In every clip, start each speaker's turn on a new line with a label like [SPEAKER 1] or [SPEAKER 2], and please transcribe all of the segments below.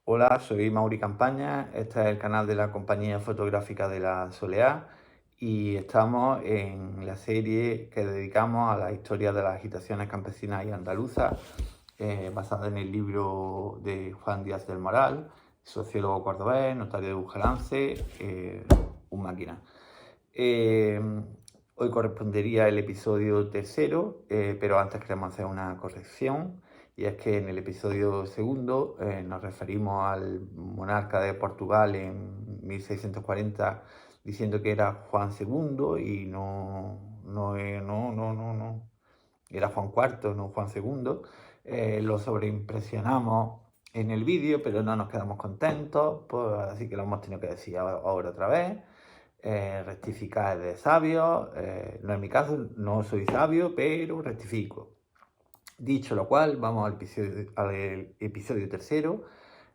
[SPEAKER 1] Hola, soy Mauri Campaña, este es el canal de la compañía fotográfica de la Soleá y estamos en la serie que dedicamos a la historia de las agitaciones campesinas y andaluzas, basada en el libro de Juan Díaz del Moral, sociólogo cordobés, notario de Bujalance, un máquina. Eh, Hoy correspondería el episodio tercero, pero antes queremos hacer una corrección. Y es que en el episodio segundo nos referimos al monarca de Portugal en 1640 diciendo que era Juan II y no, era Juan IV, no Juan II. Lo sobreimpresionamos en el vídeo, pero no nos quedamos contentos, pues, así que lo hemos tenido que decir ahora otra vez. Rectificar es de sabio, no es mi caso, no soy sabio, pero rectifico. Dicho lo cual, vamos al episodio tercero,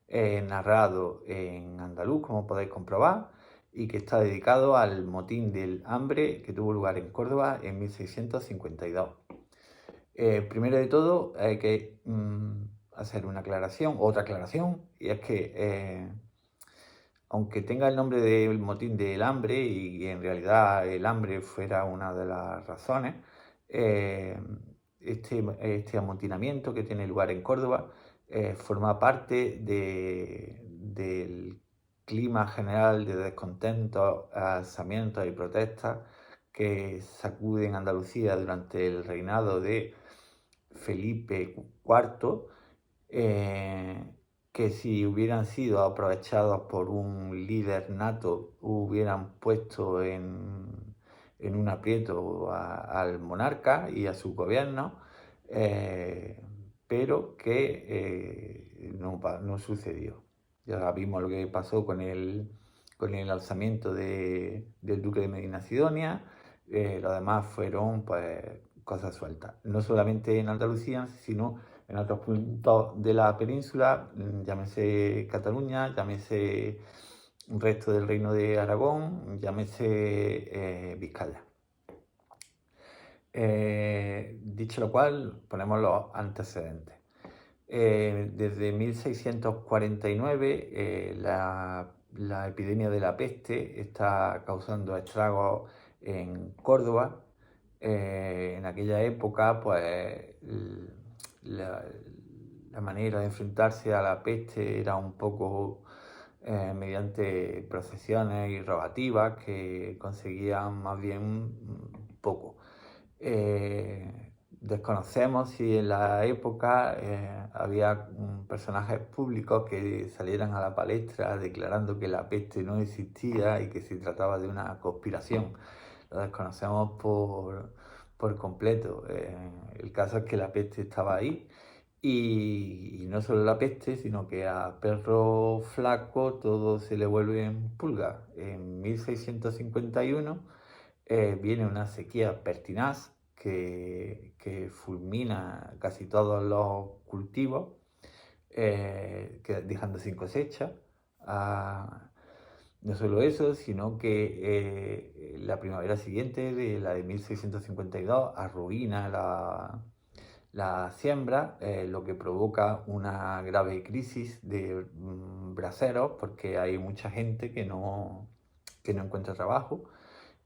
[SPEAKER 1] narrado en andaluz, como podéis comprobar, y que está dedicado al motín del hambre que tuvo lugar en Córdoba en 1652. Primero de todo, hay que hacer una aclaración, otra aclaración, y es que aunque tenga el nombre del motín del hambre y en realidad el hambre fuera una de las razones, eh, este amotinamiento que tiene lugar en Córdoba forma parte del clima general de descontento, alzamientos y protestas que sacuden Andalucía durante el reinado de Felipe IV, que si hubieran sido aprovechados por un líder nato, hubieran puesto en un aprieto al monarca y a su gobierno, pero que no sucedió. Ya vimos lo que pasó con el alzamiento del duque de Medina Sidonia. Lo demás fueron pues cosas sueltas, no solamente en Andalucía, sino en otros puntos de la península, llámese Cataluña, llámese el resto del reino de Aragón, llámese Vizcaya. Dicho lo cual, ponemos los antecedentes. Desde 1649 la epidemia de la peste está causando estragos en Córdoba. En aquella época, pues la, la manera de enfrentarse a la peste era un poco mediante procesiones y rogativas que conseguían más bien poco. Desconocemos si en la época había personajes públicos que salieran a la palestra declarando que la peste no existía y que se trataba de una conspiración. Lo desconocemos por completo. El caso es que la peste estaba ahí y no solo la peste, sino que a perro flaco todo se le vuelve en pulga. En 1651 viene una sequía pertinaz que fulmina casi todos los cultivos, dejando sin cosecha. Ah, no solo eso, sino que la primavera siguiente, la de 1652, arruina la siembra, lo que provoca una grave crisis de braseros, porque hay mucha gente que no encuentra trabajo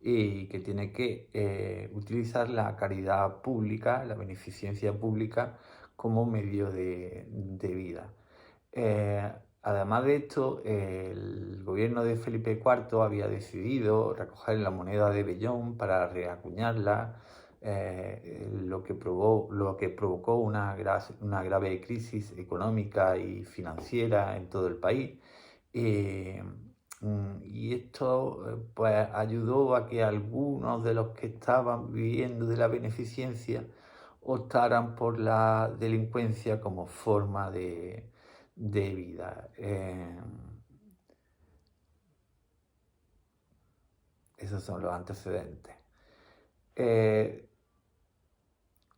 [SPEAKER 1] y que tiene que utilizar la caridad pública, la beneficencia pública como medio de vida. Además de esto, el gobierno de Felipe IV había decidido recoger la moneda de vellón para reacuñarla, lo que provocó una grave crisis económica y financiera en todo el país. Eh, y esto pues ayudó a que algunos de los que estaban viviendo de la beneficencia optaran por la delincuencia como forma de vida. Esos son los antecedentes.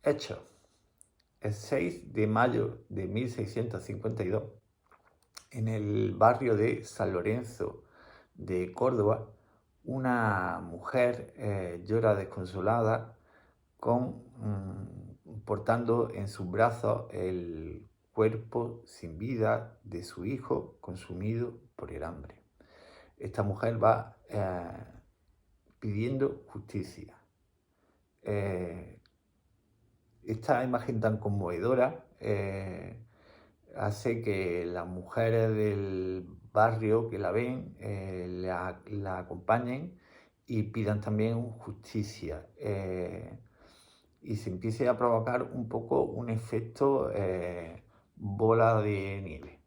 [SPEAKER 1] Hecho, el 6 de mayo de 1652, en el barrio de San Lorenzo de Córdoba, una mujer llora desconsolada portando en sus brazos el cuerpo sin vida de su hijo consumido por el hambre. Esta mujer va pidiendo justicia. Esta imagen tan conmovedora hace que las mujeres del barrio que la ven la acompañen y pidan también justicia. Y se empiece a provocar un poco un efecto bola de nieve.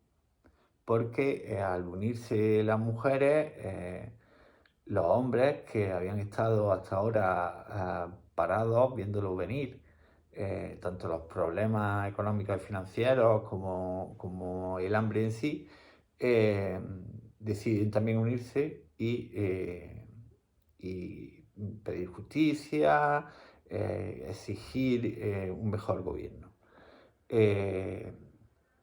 [SPEAKER 1] Porque al unirse las mujeres, los hombres que habían estado hasta ahora parados viéndolo venir, tanto los problemas económicos y financieros como el hambre en sí, deciden también unirse y pedir justicia, exigir un mejor gobierno.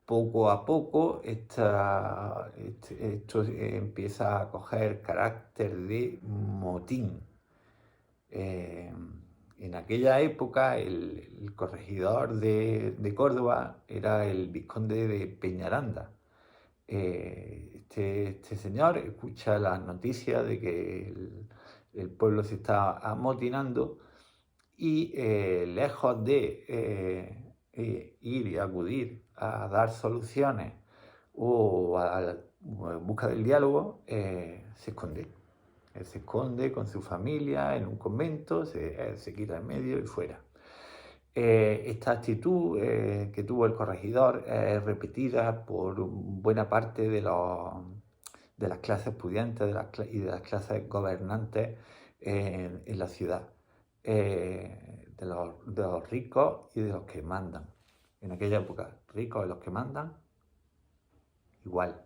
[SPEAKER 1] Poco a poco esto empieza a coger carácter de motín. En aquella época el corregidor de Córdoba era el vizconde de Peñaranda. Este señor escucha las noticias de que el pueblo se está amotinando y lejos de ir y acudir a dar soluciones o en busca del diálogo, se esconde. Él se esconde con su familia en un convento, se quita en medio y fuera. Esta actitud que tuvo el corregidor es repetida por buena parte de las clases pudientes y de las clases gobernantes en la ciudad. De los ricos y de los que mandan. En aquella época, ricos y los que mandan, igual.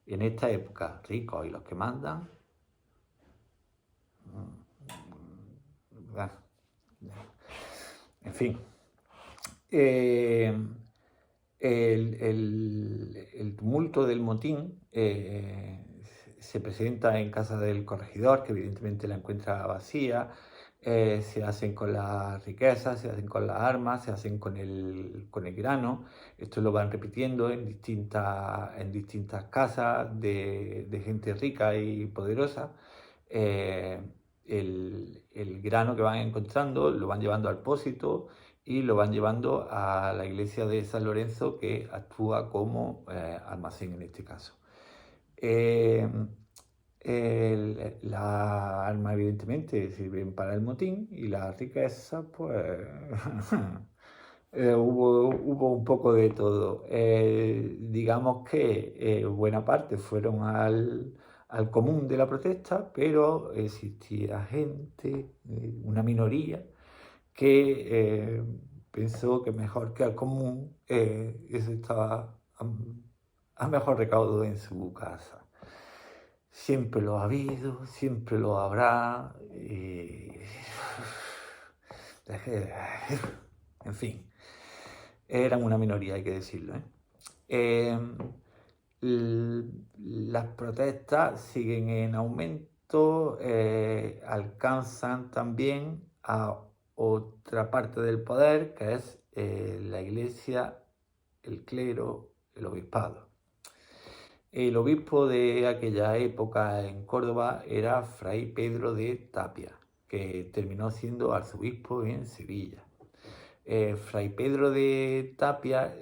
[SPEAKER 1] En esta época, ricos y los que mandan, en fin. El tumulto del motín se presenta en casa del corregidor, que evidentemente la encuentra vacía. Se hacen con las riquezas, se hacen con las armas, se hacen con el grano. Esto lo van repitiendo en distintas casas de gente rica y poderosa. El grano que van encontrando lo van llevando al pósito y lo van llevando a la iglesia de San Lorenzo, que actúa como almacén en este caso. Las armas evidentemente sirven para el motín y las riquezas pues hubo un poco de todo. Digamos que buena parte fueron al común de la protesta, pero existía gente, una minoría, que pensó que mejor que al común eso estaba a mejor recaudo en su casa. Siempre lo ha habido, siempre lo habrá. En fin, eran una minoría, hay que decirlo. Las protestas siguen en aumento, alcanzan también a otra parte del poder, que es la iglesia, el clero, el obispado. El obispo de aquella época en Córdoba era Fray Pedro de Tapia, que terminó siendo arzobispo en Sevilla. Fray Pedro de Tapia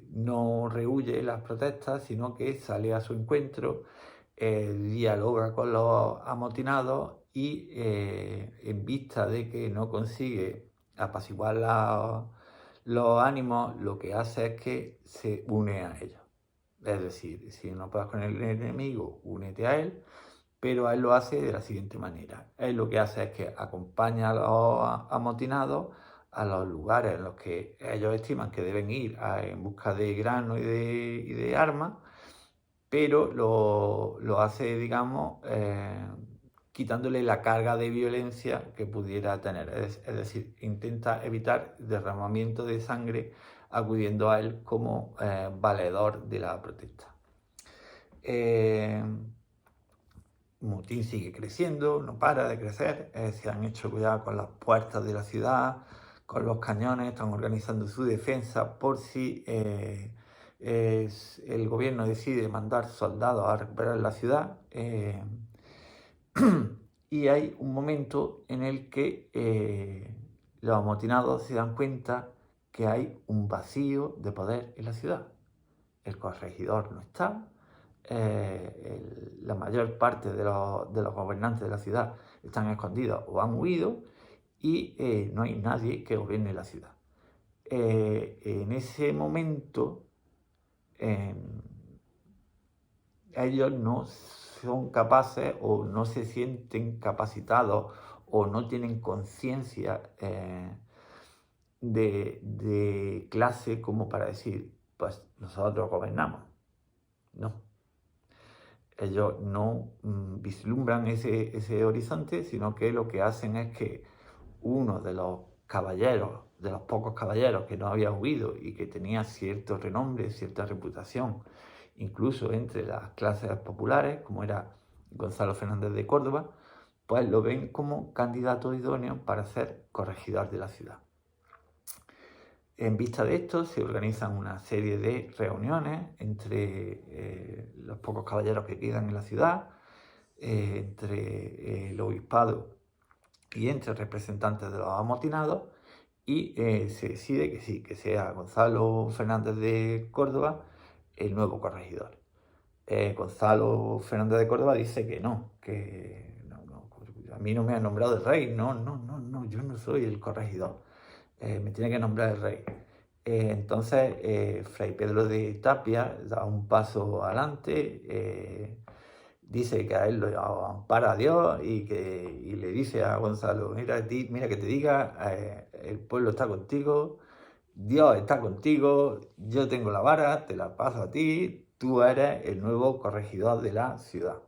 [SPEAKER 1] no rehúye las protestas, sino que sale a su encuentro, dialoga con los amotinados y en vista de que no consigue apaciguar los ánimos, lo que hace es que se une a ellos. Es decir, si no puedes con el enemigo, únete a él, pero él lo hace de la siguiente manera. Él lo que hace es que acompaña a los amotinados a los lugares en los que ellos estiman que deben ir en busca de grano y de armas, pero lo hace, digamos, quitándole la carga de violencia que pudiera tener. Es decir, intenta evitar derramamiento de sangre acudiendo a él como valedor de la protesta. Motín sigue creciendo, no para de crecer, se han hecho cuidado con las puertas de la ciudad, con los cañones, están organizando su defensa por si el gobierno decide mandar soldados a recuperar la ciudad, y hay un momento en el que los amotinados se dan cuenta que hay un vacío de poder en la ciudad. El corregidor no está, la mayor parte de los gobernantes de la ciudad están escondidos o han huido, y no hay nadie que gobierne la ciudad. En ese momento ellos no son capaces o no se sienten capacitados o no tienen conciencia de clase como para decir, pues nosotros gobernamos. No. Ellos no vislumbran ese horizonte, sino que lo que hacen es que uno de los caballeros, de los pocos caballeros que no había huido y que tenía cierto renombre, cierta reputación, incluso entre las clases populares, como era Gonzalo Fernández de Córdoba, pues lo ven como candidato idóneo para ser corregidor de la ciudad. En vista de esto, se organizan una serie de reuniones entre los pocos caballeros que quedan en la ciudad, entre el obispado y entre representantes de los amotinados, y se decide que sí, que sea Gonzalo Fernández de Córdoba el nuevo corregidor. Gonzalo Fernández de Córdoba dice que no, a mí no me han nombrado el rey, no, yo no soy el corregidor, me tiene que nombrar el rey. Entonces, Fray Pedro de Tapia da un paso adelante, dice que a él lo ampara a Dios y le dice a Gonzalo, mira que te diga, el pueblo está contigo, Dios está contigo, yo tengo la vara, te la paso a ti, tú eres el nuevo corregidor de la ciudad.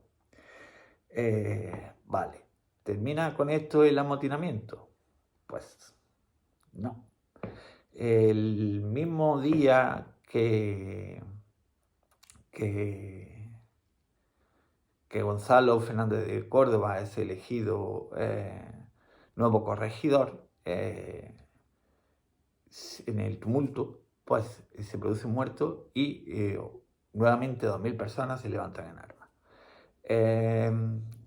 [SPEAKER 1] Vale, ¿termina con esto el amotinamiento? Pues no. El mismo día que Gonzalo Fernández de Córdoba es elegido nuevo corregidor, en el tumulto, pues se produce un muerto y nuevamente 2.000 personas se levantan en armas.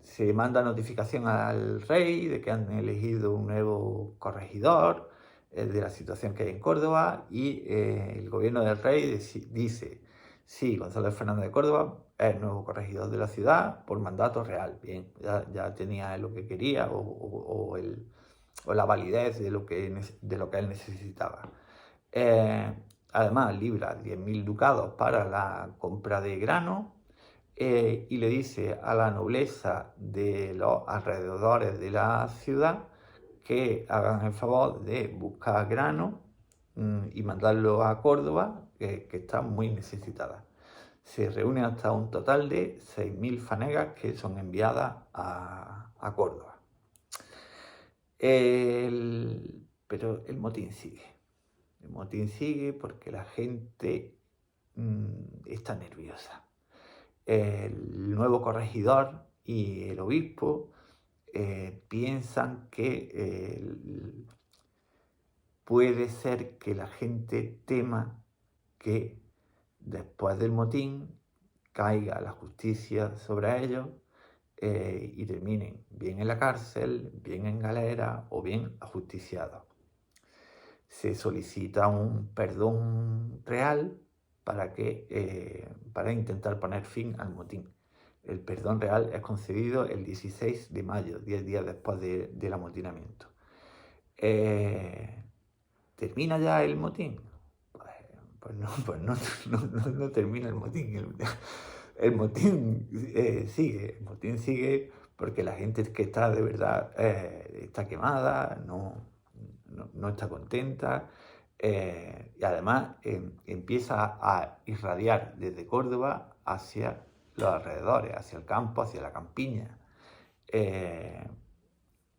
[SPEAKER 1] Se manda notificación al rey de que han elegido un nuevo corregidor de la situación que hay en Córdoba, y el gobierno del rey dice, sí, Gonzalo Fernández de Córdoba es nuevo corregidor de la ciudad por mandato real. Bien, ya tenía lo que quería o la validez de lo que él necesitaba. Además, libra 10.000 ducados para la compra de grano, y le dice a la nobleza de los alrededores de la ciudad que hagan el favor de buscar grano y mandarlo a Córdoba, que está muy necesitada. Se reúne hasta un total de 6.000 fanegas que son enviadas a Córdoba. Pero el motín sigue. El motín sigue porque la gente está nerviosa. El nuevo corregidor y el obispo piensan que puede ser que la gente tema que después del motín caiga la justicia sobre ellos y terminen bien en la cárcel, bien en galera o bien ajusticiados. Se solicita un perdón real para intentar poner fin al motín. El perdón real es concedido el 16 de mayo, 10 días después del amotinamiento. ¿Termina ya el motín? Pues no termina el motín. El motín sigue porque la gente que está de verdad está quemada, no está contenta, y además empieza a irradiar desde Córdoba hacia los alrededores, hacia el campo, hacia la campiña.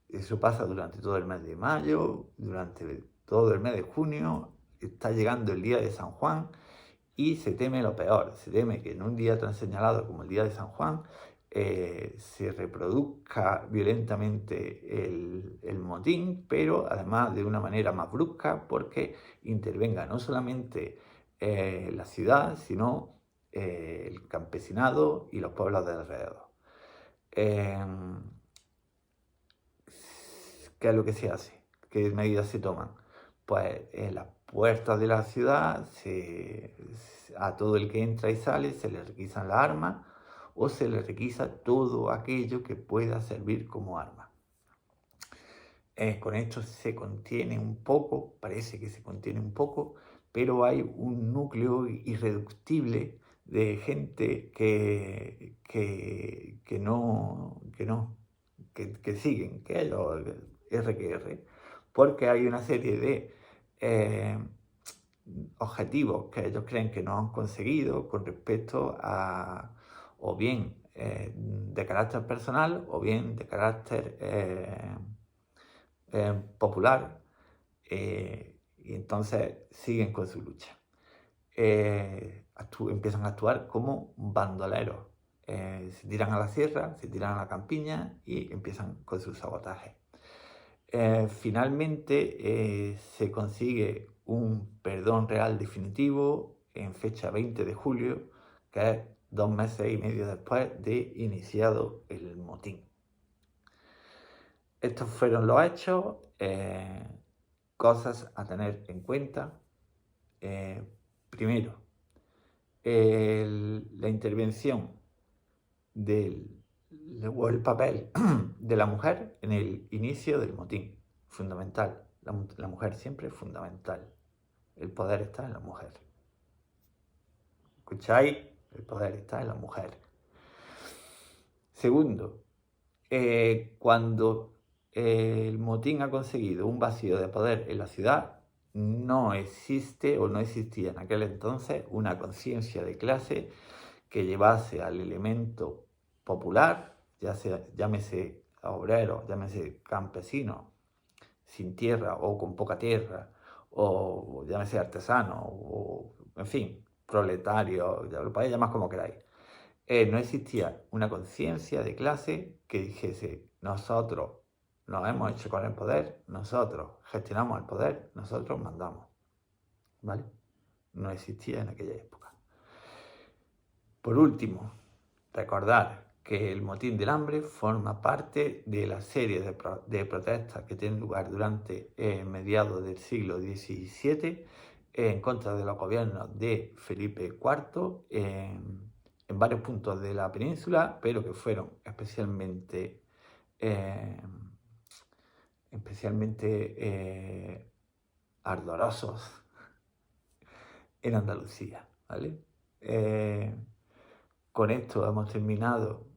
[SPEAKER 1] Eso pasa durante todo el mes de mayo, durante todo el mes de junio, está llegando el día de San Juan y se teme lo peor. Se teme que en un día tan señalado como el día de San Juan se reproduzca violentamente el motín, pero además de una manera más brusca, porque intervenga no solamente la ciudad, sino el campesinado y los pueblos de alrededor. ¿Qué es lo que se hace? ¿Qué medidas se toman? Pues en las puertas de la ciudad a todo el que entra y sale se le requisan las armas o se le requisa todo aquello que pueda servir como arma. Con esto se contiene un poco, parece que se contiene un poco, pero hay un núcleo irreductible de gente que siguen, que ellos R que R, porque hay una serie de objetivos que ellos creen que no han conseguido con respecto a, o bien de carácter personal, o bien de carácter popular, y entonces siguen con su lucha. Empiezan a actuar como bandoleros. Se tiran a la sierra, se tiran a la campiña y empiezan con sus sabotajes. Finalmente se consigue un perdón real definitivo en fecha 20 de julio, que es 2 meses y medio después de iniciado el motín. Estos fueron los hechos, cosas a tener en cuenta. Primero, la intervención o el papel de la mujer en el inicio del motín, fundamental. La mujer siempre es fundamental. El poder está en la mujer. ¿Escucháis? El poder está en la mujer. Segundo, cuando el motín ha conseguido un vacío de poder en la ciudad, no existe o no existía en aquel entonces una conciencia de clase que llevase al elemento popular, ya sea, llámese obrero, llámese campesino, sin tierra o con poca tierra, o llámese artesano, o en fin, proletario, ya lo podéis llamar como queráis. No existía una conciencia de clase que dijese, nosotros nos hemos hecho con el poder, nosotros gestionamos el poder, nosotros mandamos. ¿Vale? No existía en aquella época. Por último, recordar que el motín del hambre forma parte de la serie de protestas que tienen lugar durante mediados del siglo XVII en contra de los gobiernos de Felipe IV en varios puntos de la península, pero que fueron especialmente ardorosos en Andalucía, ¿vale? Con esto hemos terminado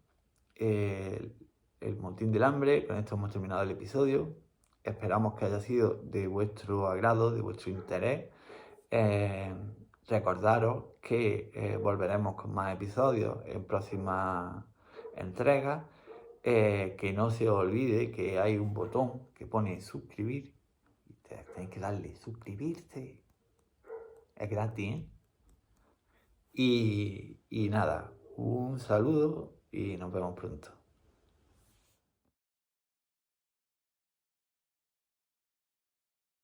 [SPEAKER 1] el motín del hambre, con esto hemos terminado el episodio. Esperamos que haya sido de vuestro agrado, de vuestro interés. Recordaros que volveremos con más episodios en próximas entregas. Que no se os olvide que hay un botón que pone suscribir. Y tenéis que darle suscribirse. Es gratis, ¿eh? Y nada, un saludo y nos vemos pronto.